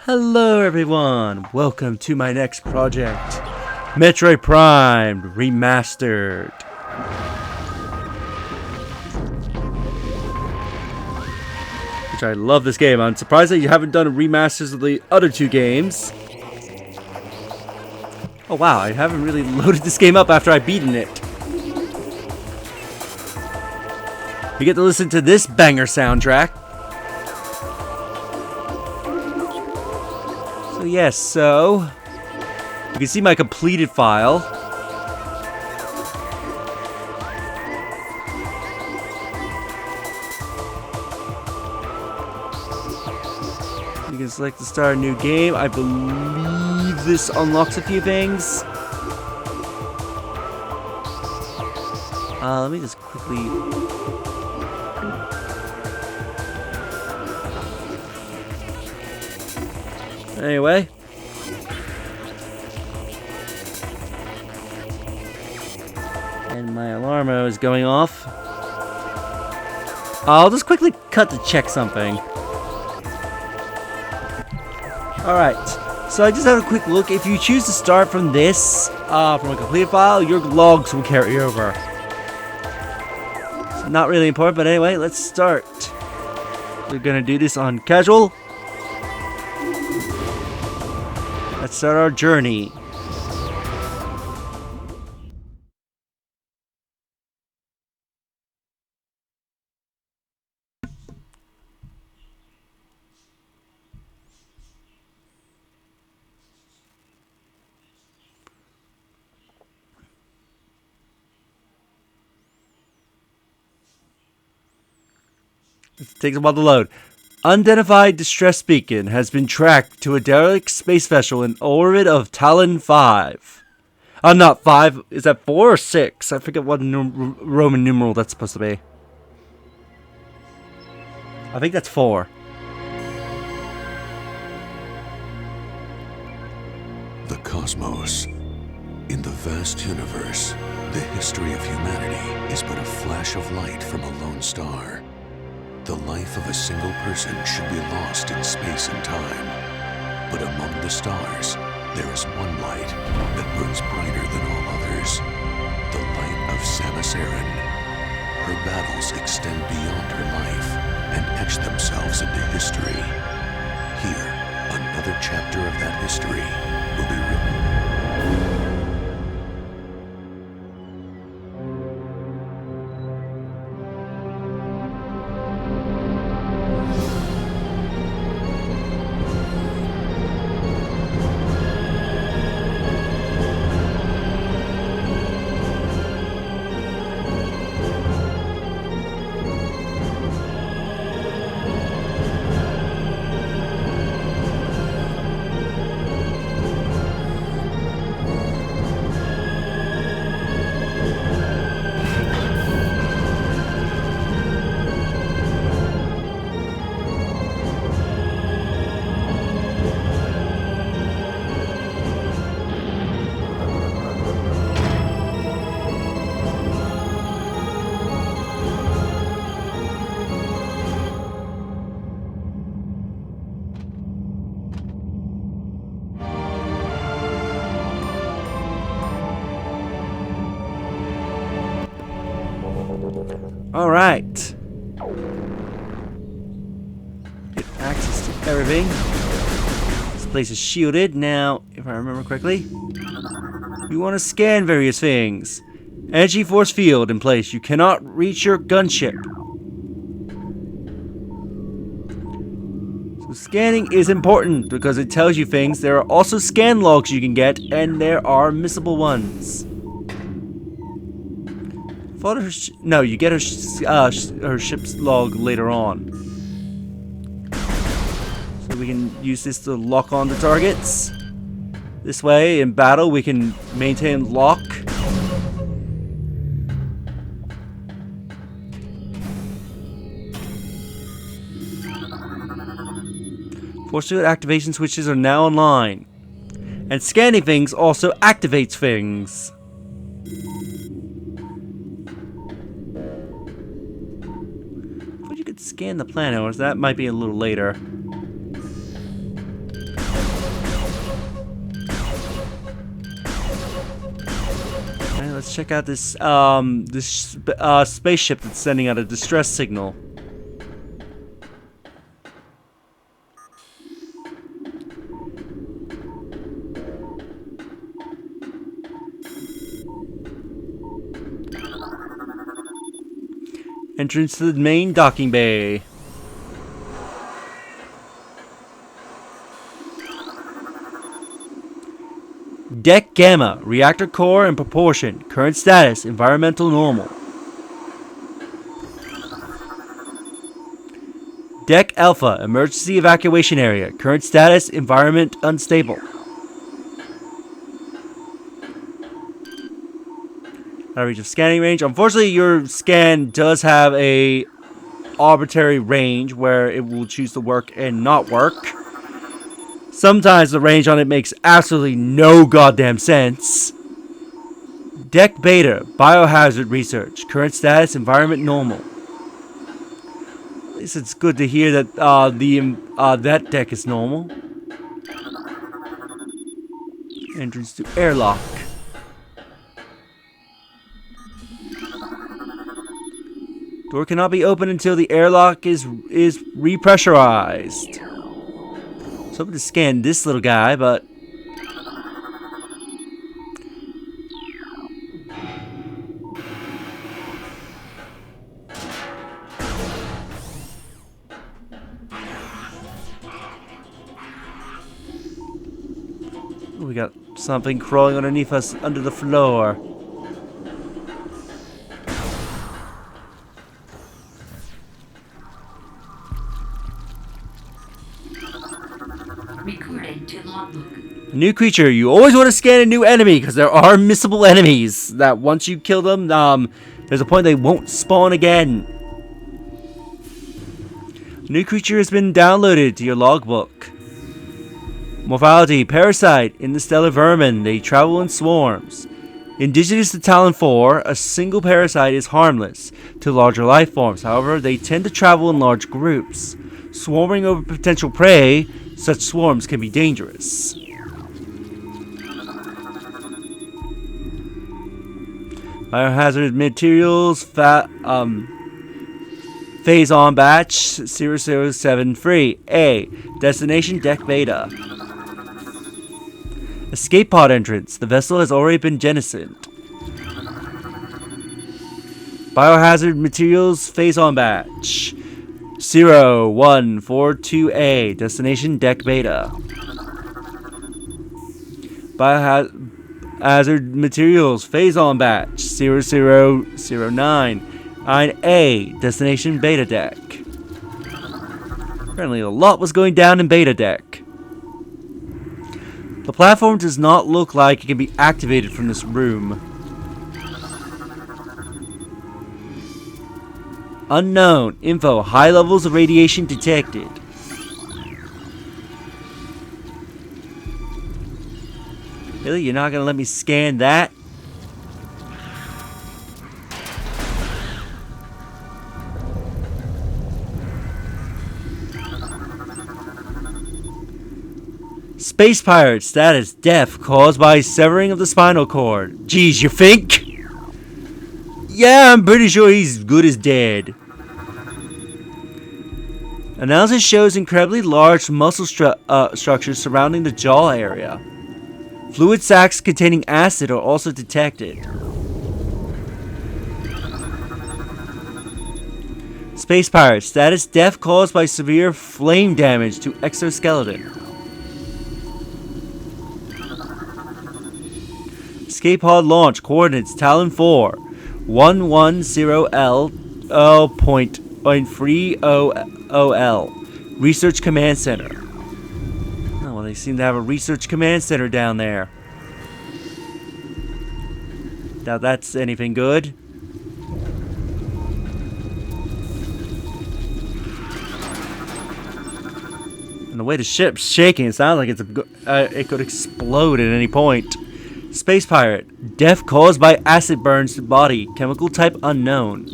Hello everyone, welcome to my next project, Metroid Prime Remastered. Which I love this game. I'm surprised that you haven't done remasters of the other two games. Oh wow, I haven't really loaded this game up after I've beaten it. You get to listen to this banger soundtrack. So you can see my completed file. You can select to start a new game. I believe this unlocks a few things. Let me just quickly... Anyway. And my alarm is going off. I'll just quickly cut to check something. Alright. So I just have a quick look. If you choose to start from this, from a completed file, your logs will carry over. It's not really important, but anyway, let's start. We're gonna do this on casual. Let's start our journey. It takes a while to load. Unidentified distress beacon has been tracked to a derelict space vessel in orbit of Talon 5. Not 5. Is that 4 or 6? I forget what Roman numeral that's supposed to be. I think that's 4. The cosmos. In the vast universe, the history of humanity is but a flash of light from a lone star. The life of a single person should be lost in space and time. But among the stars, there is one light that burns brighter than all others. The light of Samus Aran. Her battles extend beyond her life and etch themselves into history. Here, another chapter of that history will be written. Alright. Get access to everything. This place is shielded. Now, if I remember correctly, we want to scan various things. Energy force field in place. You cannot reach your gunship. So scanning is important because it tells you things. There are also scan logs you can get, and there are missable ones. No, you get her ship's log later on. So we can use this to lock on the targets. This way, in battle, we can maintain lock. Force field activation switches are now online. And scanning things also activates things. But you could scan the planet, or that might be a little later. Alright, let's check out this spaceship that's sending out a distress signal. Entrance to the main docking bay. Deck Gamma, reactor core and propulsion. Current status, environmental normal. Deck Alpha, emergency evacuation area. Current status, environment unstable. Out of reach of scanning range. Unfortunately, your scan does have a arbitrary range where it will choose to work and not work. Sometimes the range on it makes absolutely no goddamn sense. Deck Beta, biohazard research. Current status, environment normal. At least it's good to hear that that deck is normal. Entrance to airlock. Door cannot be opened until the airlock is repressurized. So I'm going to scan this little guy, but ooh, we got something crawling underneath us under the floor. Recording to logbook. A new creature. You always want to scan a new enemy because there are missable enemies that once you kill them, there's a point they won't spawn again. A new creature has been downloaded to your logbook. Morphology, parasite, interstellar vermin. They travel in swarms. Indigenous to Talon 4, a single parasite is harmless to larger life forms. However, they tend to travel in large groups. Swarming over potential prey, such swarms can be dangerous. Biohazard materials, phase on batch 0073. A. Destination Deck Beta. Escape pod entrance. The vessel has already been jettisoned. Biohazard materials, phase on batch 0142A. Destination Deck Beta. Biohazard materials, phase on batch 0009. 9A. Destination Beta Deck. Apparently a lot was going down in Beta Deck. The platform does not look like it can be activated from this room. Unknown. Info. High levels of radiation detected. Really? You're not gonna let me scan that? Space pirate status death caused by severing of the spinal cord. Jeez, you think? Yeah, I'm pretty sure he's good as dead. Analysis shows incredibly large muscle structures surrounding the jaw area. Fluid sacs containing acid are also detected. Space pirate status death caused by severe flame damage to exoskeleton. Escape pod launch coordinates Talon 4 110L.30OL Research Command Center. Oh, well, they seem to have a research command center down there. Now that's anything good. And the way the ship's shaking, it sounds like it could explode at any point. Space pirate. Death caused by acid burns to body. Chemical type unknown.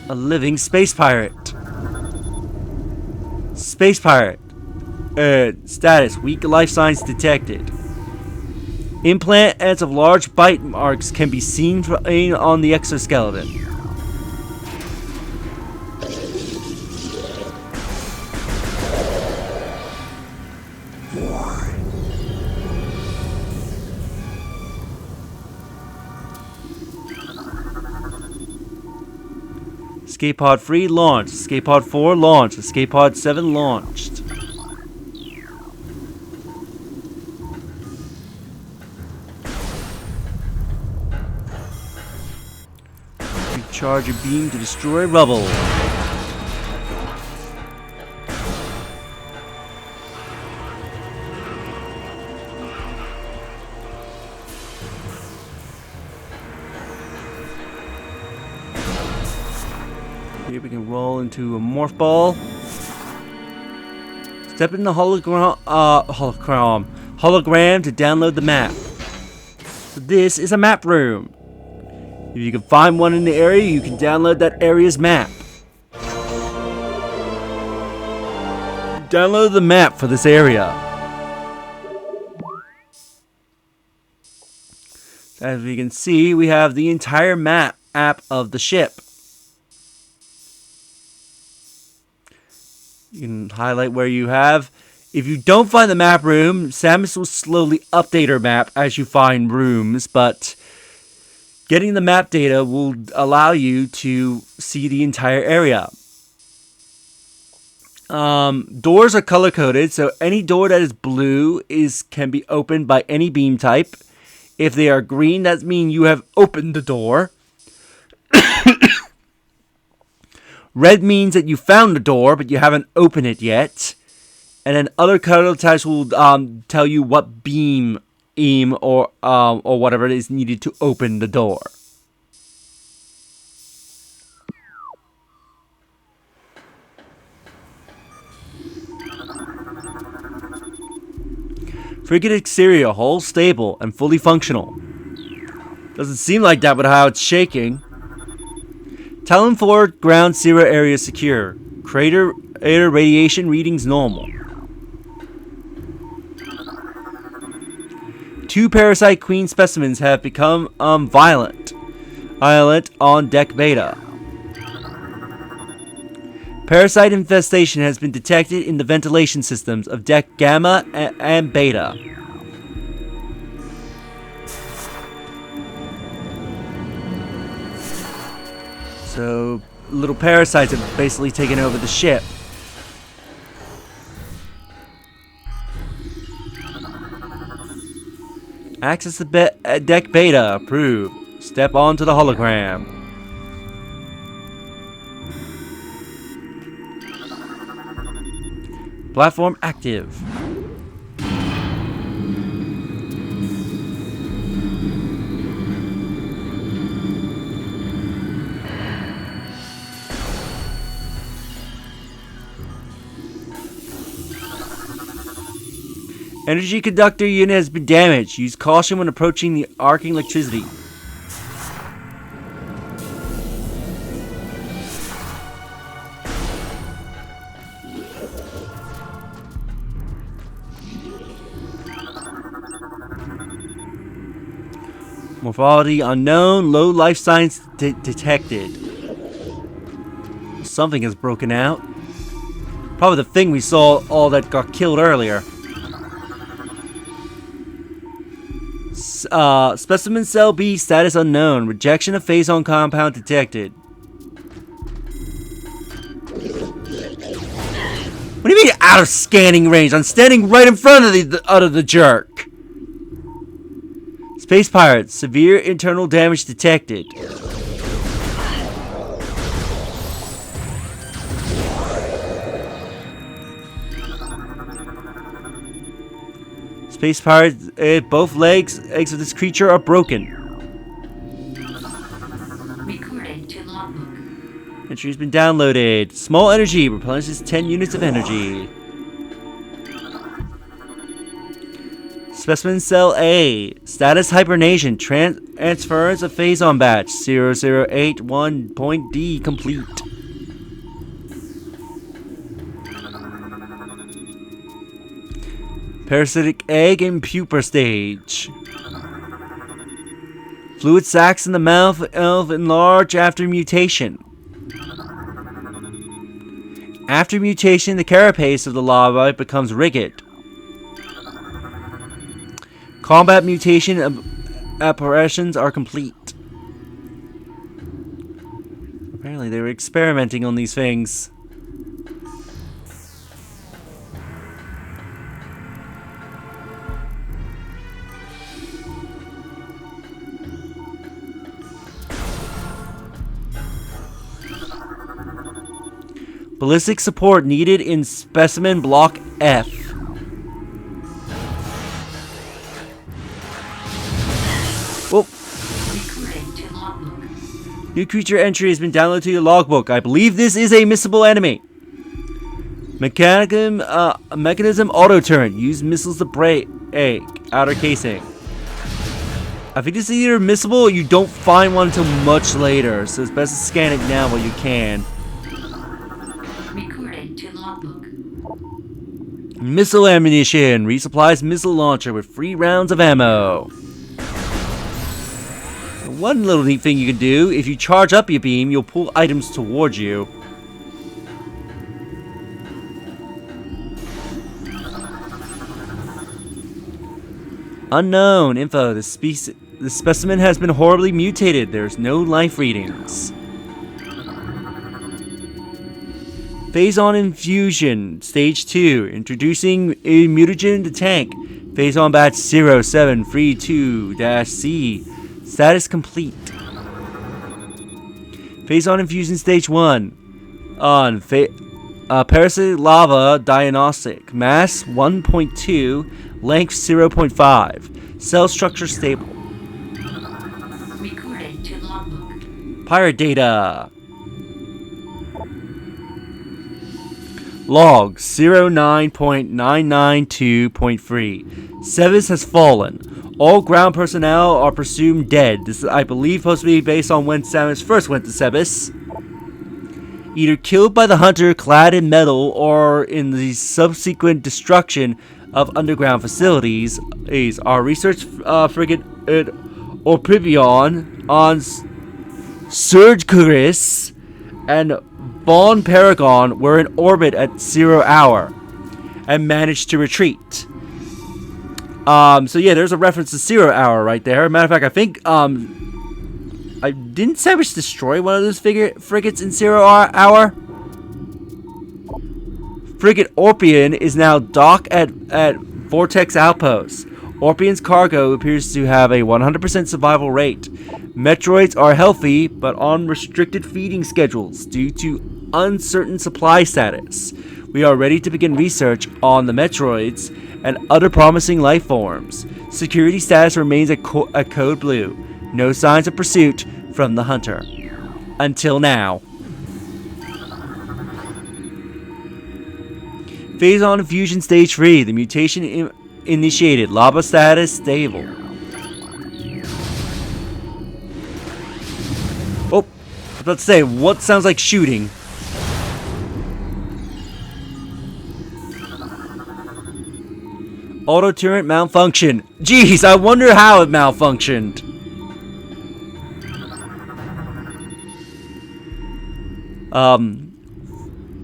A living space pirate. Space pirate. Status. Weak life signs detected. Implants of large bite marks can be seen on the exoskeleton. Escape pod 3 launched. Escape pod 4 launched. Escape pod 7 launched. Recharge your beam to destroy rubble. Here we can roll into a morph ball. Step in the hologram to download the map. So this is a map room. If you can find one in the area, you can download that area's map. Download the map for this area. As we can see, we have the entire map of the ship. You can highlight where you have. If you don't find the map room, Samus will slowly update her map as you find rooms, but getting the map data will allow you to see the entire area. Doors are color-coded, so any door that is blue can be opened by any beam type. If they are green, that means you have opened the door. Red means that you found the door, but you haven't opened it yet. And then other color types will tell you what beam or whatever it is needed to open the door. Frigate exterior, hull stable and fully functional. Doesn't seem like that with how it's shaking. Talon 4 ground zero area secure. Crater air radiation readings normal. 2 parasite queen specimens have become violent on deck beta. Parasite infestation has been detected in the ventilation systems of deck gamma and beta. So, little parasites have basically taken over the ship. Access to deck beta approved. Step onto the hologram. Platform active. Energy conductor unit has been damaged. Use caution when approaching the arcing electricity. Morphology unknown. Low life signs detected. Something has broken out. Probably the thing we saw all that got killed earlier. Specimen cell B status unknown. Rejection of phase-on compound detected. What do you mean out of scanning range? I'm standing right in front of the jerk. Space pirates. Severe internal damage detected. Space pirate, both legs of this creature are broken. Recording to logbook. Entry's been downloaded. Small energy replenishes 10 units of energy. Specimen Cell A. Status hibernation. Transference of phase-on batch. 0081.D complete. Parasitic egg in pupa stage. Fluid sacs in the mouth enlarge after mutation. After mutation, the carapace of the larva becomes rigid. Combat mutation apparitions are complete. Apparently they were experimenting on these things. Ballistic support needed in specimen block F. Whoa. New creature entry has been downloaded to your logbook. I believe this is a missable enemy. Mechanism auto turn. Use missiles to break outer casing. I think this is either missable or you don't find one until much later, so it's best to scan it now while you can. Missile ammunition. Resupplies missile launcher with 3 rounds of ammo. One little neat thing you can do, if you charge up your beam, you'll pull items towards you. Unknown info. The specimen has been horribly mutated. There's no life readings. Phase-on infusion, stage 2. Introducing a mutagen to tank. Phase-on batch 0732-C. Status complete. Phase-on infusion, stage 1. On parasitic lava diagnostic. Mass 1.2. Length 0.5. Cell structure stable. Recording to logbook. Pirate data. Log 09.992.3. Sebes has fallen. All ground personnel are presumed dead. This is, I believe, supposed to be based on when Samus first went to Sebes. Either killed by the hunter clad in metal or in the subsequent destruction of underground facilities. Our research frigate Orpivion on Surgecuris and Bon Paragon were in orbit at 0 hour and managed to retreat. So yeah, there's a reference to 0 hour right there. Matter of fact, I think I didn't Savage destroy one of those frigates in 0 hour. Frigate Orpion is now docked at Vortex Outpost. Orpion's cargo appears to have a 100% survival rate. Metroids are healthy, but on restricted feeding schedules due to uncertain supply status. We are ready to begin research on the Metroids and other promising life forms. Security status remains at code blue. No signs of pursuit from the hunter. Until now. Phase-on infusion stage 3. The mutation initiated. Lava status stable. Oh, I was about to say, what sounds like shooting? Auto turret malfunction. Jeez, I wonder how it malfunctioned.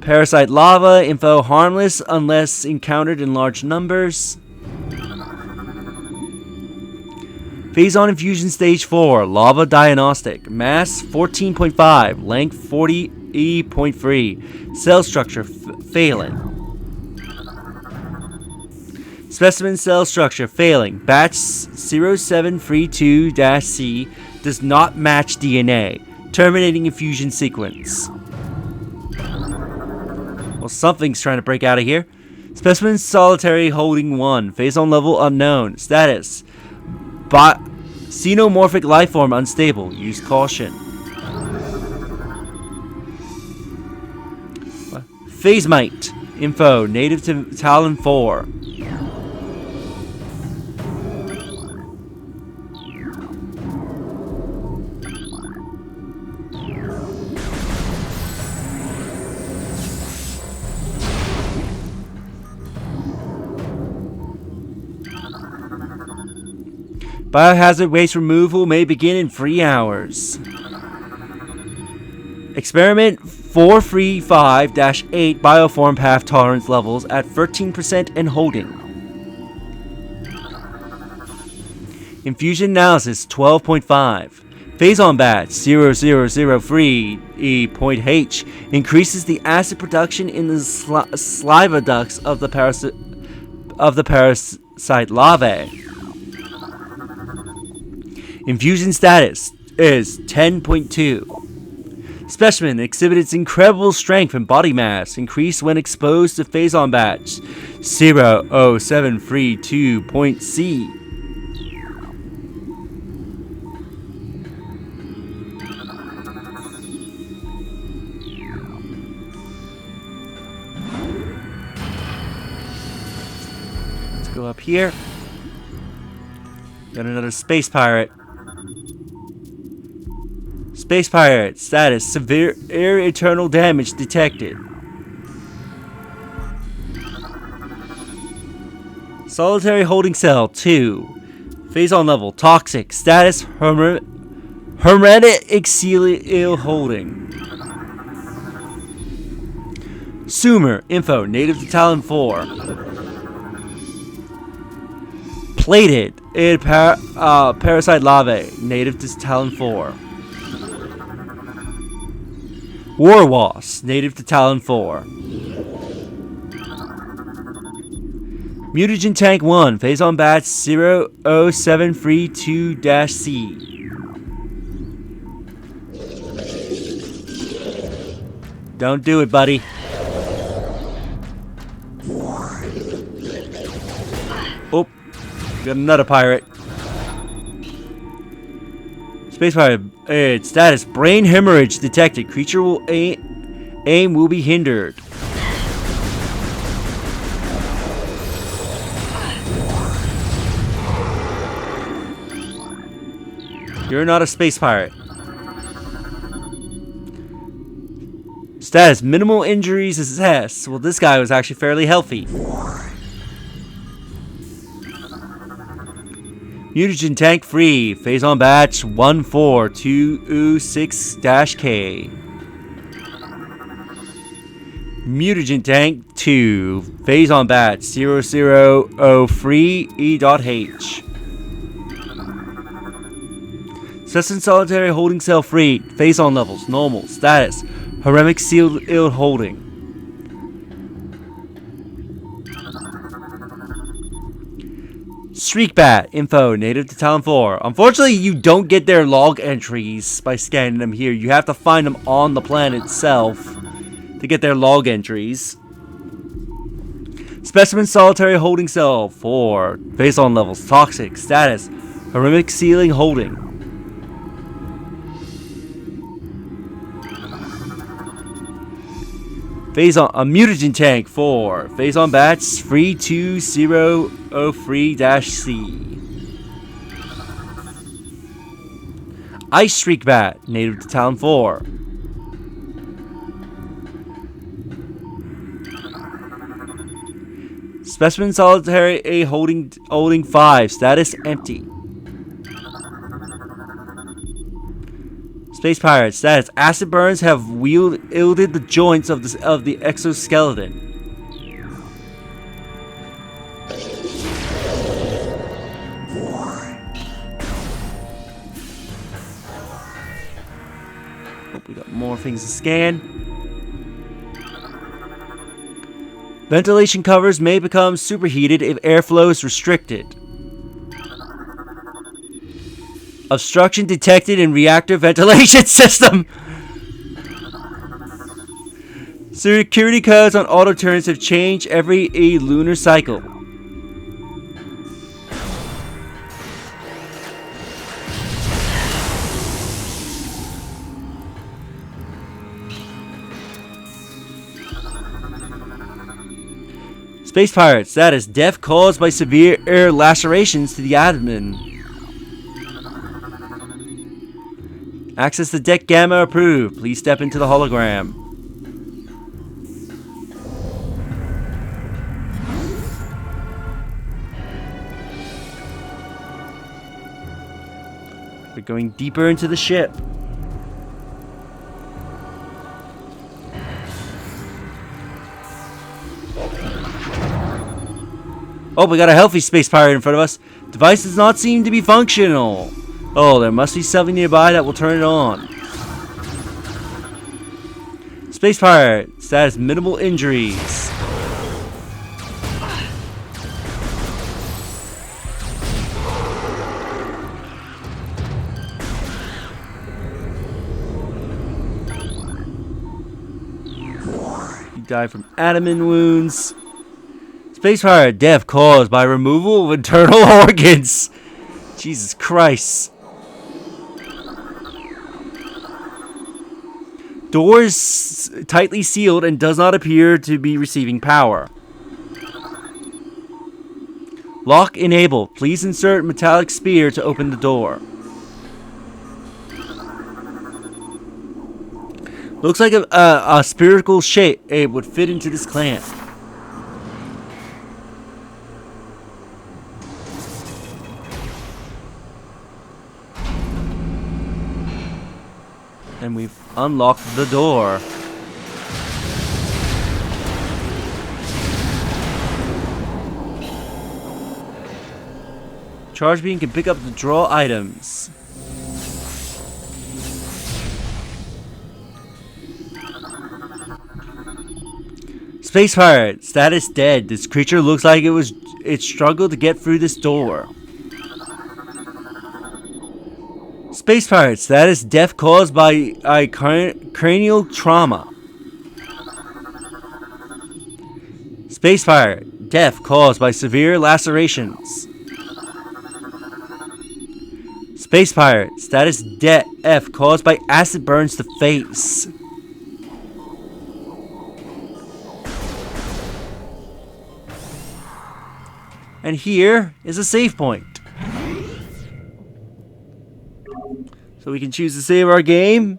Parasite lava, info harmless unless encountered in large numbers. Phase-on infusion stage 4, lava diagnostic. Mass 14.5, length 40.3. Cell structure failing. Specimen cell structure failing. Batch 0732-C does not match DNA. Terminating infusion sequence. Well, something's trying to break out of here. Specimen solitary holding 1. Phase on level unknown. Status. Xenomorphic lifeform unstable. Use caution. Phasemite. Info. Native to Talon 4. Biohazard waste removal may begin in 3 hours. Experiment 435-8 bioform path tolerance levels at 13% and holding. Infusion analysis 12.5. Phase on batch 0003E.H increases the acid production in the saliva ducts of the parasite larvae. Infusion status is 10.2. Specimen exhibits incredible strength and body mass, increased when exposed to phase-on batch 00732.C. Let's go up here. Got another space pirate. Space pirate status severe internal damage detected. Solitary holding cell 2. Phase on level toxic status hermetic exilial holding. Sumer info native to Talon 4. Plated parasite larvae native to Talon 4. War Wasp, native to Talon 4. Mutagen Tank 1, phase on batch 00732-C. Don't do it, buddy. Oh, got another pirate. Space pirate. Status brain hemorrhage detected. Creature will aim will be hindered. You're not a space pirate. Status minimal injuries assessed. Well, this guy was actually fairly healthy. Mutagen tank free. Phase on batch 14226-K. Mutagen tank 2. Phase on batch 0003E.H. Cessant solitary holding cell free. Phase on levels normal. Status hermetic sealed ill holding. Streakbat info native to Talon 4. Unfortunately, you don't get their log entries by scanning them here. You have to find them on the planet itself to get their log entries. Specimen solitary holding cell 4. Phase on levels toxic. Status hermetic sealing holding. Phase on a mutagen tank 4. Phase on batch 32003-C. Ice Streak Bat, native to Talon 4. Specimen solitary A holding 5. Status empty. Space Pirates status acid burns have wielded the joints of the exoskeleton. Hope we got more things to scan. Ventilation covers may become superheated if airflow is restricted. Obstruction detected in reactor ventilation system. Security codes on auto turns have changed every lunar cycle. Space Pirate status: death caused by severe air lacerations to the abdomen. Access to deck gamma approved. Please step into the hologram. We're going deeper into the ship. Oh, we got a healthy space pirate in front of us. Device does not seem to be functional. Oh, there must be something nearby that will turn it on. Space pirate status: minimal injuries. He died from adamant wounds. Space pirate: death caused by removal of internal organs. Jesus Christ. Doors tightly sealed and does not appear to be receiving power. Lock enabled. Please insert metallic spear to open the door. Looks like a spherical shape would fit into this clamp. And we've unlocked the door. Charge beam can pick up the draw items. Space pirate status: dead. This creature looks like it struggled to get through this door. Space pirate status: death caused by cranial trauma. Space pirate: death caused by severe lacerations. Space pirate status: death caused by acid burns to face. And here is a save point. So we can choose to save our game.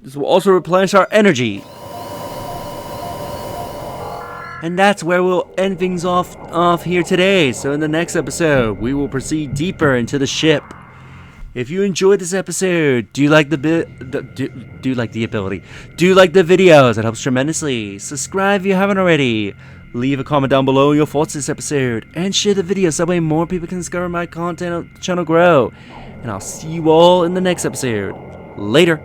This will also replenish our energy. And that's where we'll end things off here today. So in the next episode, we will proceed deeper into the ship. If you enjoyed this episode, do you like the videos? It helps tremendously. Subscribe if you haven't already. Leave a comment down below your thoughts this episode, and share the video so that way more people can discover my content and the channel grow. And I'll see you all in the next episode. Later.